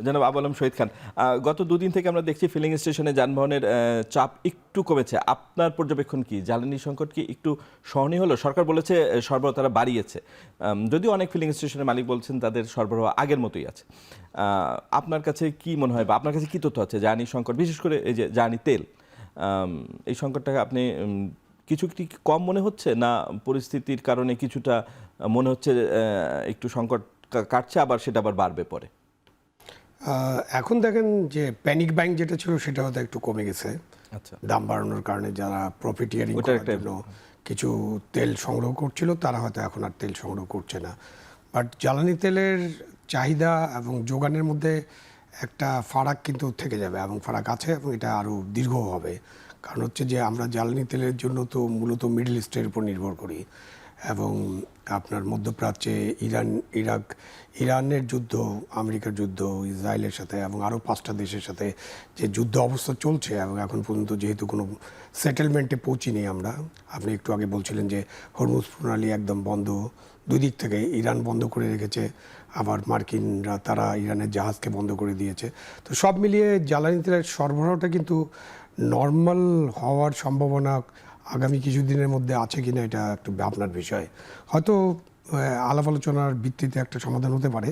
জনাব আবু আলম শহীদ খান, গত দুদিন থেকে আমরা দেখছি ফিলিং স্টেশনে যানবাহনের চাপ একটু কমেছে। আপনার পর্যবেক্ষণ কি? জ্বালানি সংকট কি একটু সহনীয় হলো? সরকার বলেছে সরবরাহ তারা বাড়িয়েছে, যদিও অনেক ফিলিং স্টেশনের মালিক বলছেন তাদের সরবরাহ আগের মতোই আছে। আপনার কাছে কি মনে হয় বা আপনার কাছে কি তথ্য আছে জ্বালানি সংকট, বিশেষ করে এই যে জ্বালানি তেল, এই সংকটটাকে আপনি কিছু কি কম মনে হচ্ছে, না পরিস্থিতির কারণে কিছুটা মনে হচ্ছে একটু সংকট কাটছে, আবার সেটা আবার বাড়বে পরে? এখন দেখেন যে প্যানিক বাইং যেটা ছিল সেটা হয়তো একটু কমে গেছে। আচ্ছা, দাম বাড়ানোর কারণে যারা প্রফিটিয়ারিং করার জন্য কিছু তেল সংগ্রহ করছিল তারা হয়তো এখন আর তেল সংগ্রহ করছে না। বাট জ্বালানি তেলের চাহিদা এবং যোগানের মধ্যে একটা ফারাক কিন্তু থেকে যাবে, এবং ফারাক আছে এবং এটা আরও দীর্ঘ হবে। কারণ হচ্ছে যে আমরা জ্বালানি তেলের জন্য তো মূলত মিডল ইস্টের উপর নির্ভর করি, এবং আপনার মধ্যপ্রাচ্যে ইরানের যুদ্ধ, আমেরিকার যুদ্ধ, ইসরায়েলের সাথে এবং আরও 5টা দেশের সাথে যে যুদ্ধ অবস্থা চলছে, এবং এখন পর্যন্ত যেহেতু কোনো সেটেলমেন্টে পৌঁছিনি আমরা। আপনি একটু আগে বলছিলেন যে হরমুজ প্রণালী একদম বন্ধ, দুই দিক থেকে ইরান বন্ধ করে রেখেছে, আবার মার্কিনরা তারা ইরানের জাহাজকে বন্ধ করে দিয়েছে। তো সব মিলিয়ে জ্বালানি তেলের সরবরাহটা কিন্তু নর্মাল হওয়ার সম্ভাবনা আগামী কিছুদিনের মধ্যে আছে কিনা এটা একটু ভাবনার বিষয়। হয়তো আলাপ আলোচনার ভিত্তিতে একটা সমাধান হতে পারে।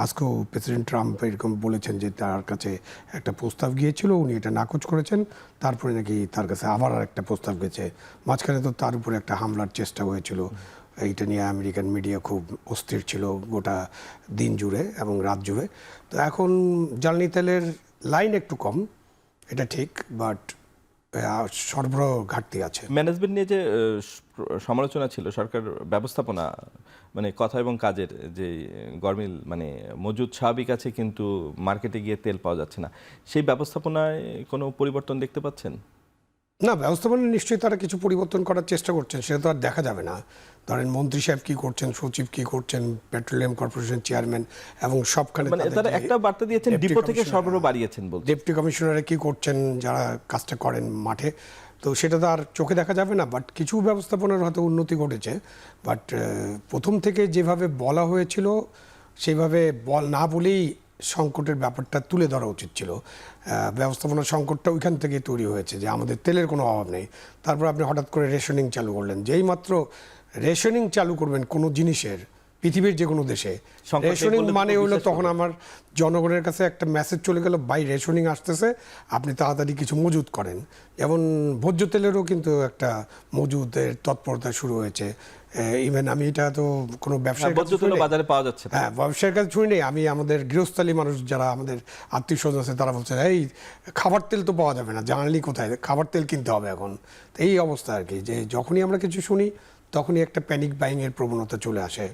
আজকেও প্রেসিডেন্ট ট্রাম্প এরকম বলেছেন যে তার কাছে একটা প্রস্তাব গিয়েছিল, উনি এটা নাকচ করেছেন, তারপরে নাকি তার কাছে আবার একটা প্রস্তাব গেছে। মাঝখানে তো তার উপরে একটা হামলার চেষ্টা হয়েছিল, এইটা নিয়ে আমেরিকান মিডিয়া খুব অস্থির ছিল গোটা দিন জুড়ে এবং রাত জুড়ে। তো এখন জ্বালানি তেলের লাইন একটু কম, এটা ঠিক, বাট সরবরাহ ঘাটতি আছে। ম্যানেজমেন্ট নিয়ে যে সমালোচনা ছিল, সরকার ব্যবস্থাপনা মানে কথা এবং কাজের যে গরমিল, মানে মজুদ স্বাভাবিক আছে কিন্তু মার্কেটে গিয়ে তেল পাওয়া যাচ্ছে না, সেই ব্যবস্থাপনায় কোনো পরিবর্তন দেখতে পাচ্ছেন? না, ব্যবস্থাপনা নিশ্চয়ই তারা কিছু পরিবর্তন করার চেষ্টা করছেন, সেটা তো আর দেখা যাবে না। ধরেন মন্ত্রী সাহেব কী করছেন, সচিব কী করছেন, পেট্রোলিয়াম কর্পোরেশন চেয়ারম্যান, এবং সবখানে মানে তারা একটা বার্তা দিয়েছেন ডিপো থেকে সরবরাহ বাড়িয়েছেন বলতে। ডেপুটি কমিশনারে কী করছেন যারা কাজটা করেন মাঠে, তো সেটা তো আর চোখে দেখা যাবে না। বাট কিছু ব্যবস্থাপনার হয়তো উন্নতি ঘটেছে। বাট প্রথম থেকে যেভাবে বলা হয়েছিল সেভাবে না বলেই সংকটের ব্যাপারটা তুলে ধরা উচিত ছিল। ব্যবস্থাপনা সংকটটা ওইখান থেকে তৈরি হয়েছে যে আমাদের তেলের কোনো অভাব নেই, তারপর আপনি হঠাৎ করে রেশনিং চালু করলেন। যেই মাত্র রেশনিং চালু করবেন কোনো জিনিসের, পৃথিবীর যে কোনো দেশে রেশনিং মানে হলো তখন আমার জনগণের কাছে একটা মেসেজ চলে গেল, বাই রেশনিং আসতেছে, আপনি তাড়াতাড়ি কিছু মজুত করেন। যেমন ভোজ্য তেলেরও কিন্তু একটা মজুদের তৎপরতা শুরু হয়েছে। ইভেন আমি এটা তো কোনো ব্যবসায়ীর বাজারে পাওয়া যাচ্ছে, হ্যাঁ, ব্যবসায়ীর কাছে শুনি নেই, আমি আমাদের গৃহস্থালী মানুষ যারা আমাদের আত্মীয় স্বজন আছে তারা বলছে এই খাবার তেল তো পাওয়া যাবে না, জানালি কোথায়, খাবার তেল কিনতে হবে এখন। তো এই অবস্থা আর কি, যে যখনই আমরা কিছু শুনি তখনই একটা প্যানিক বাইংয়ের প্রবণতা চলে আসে।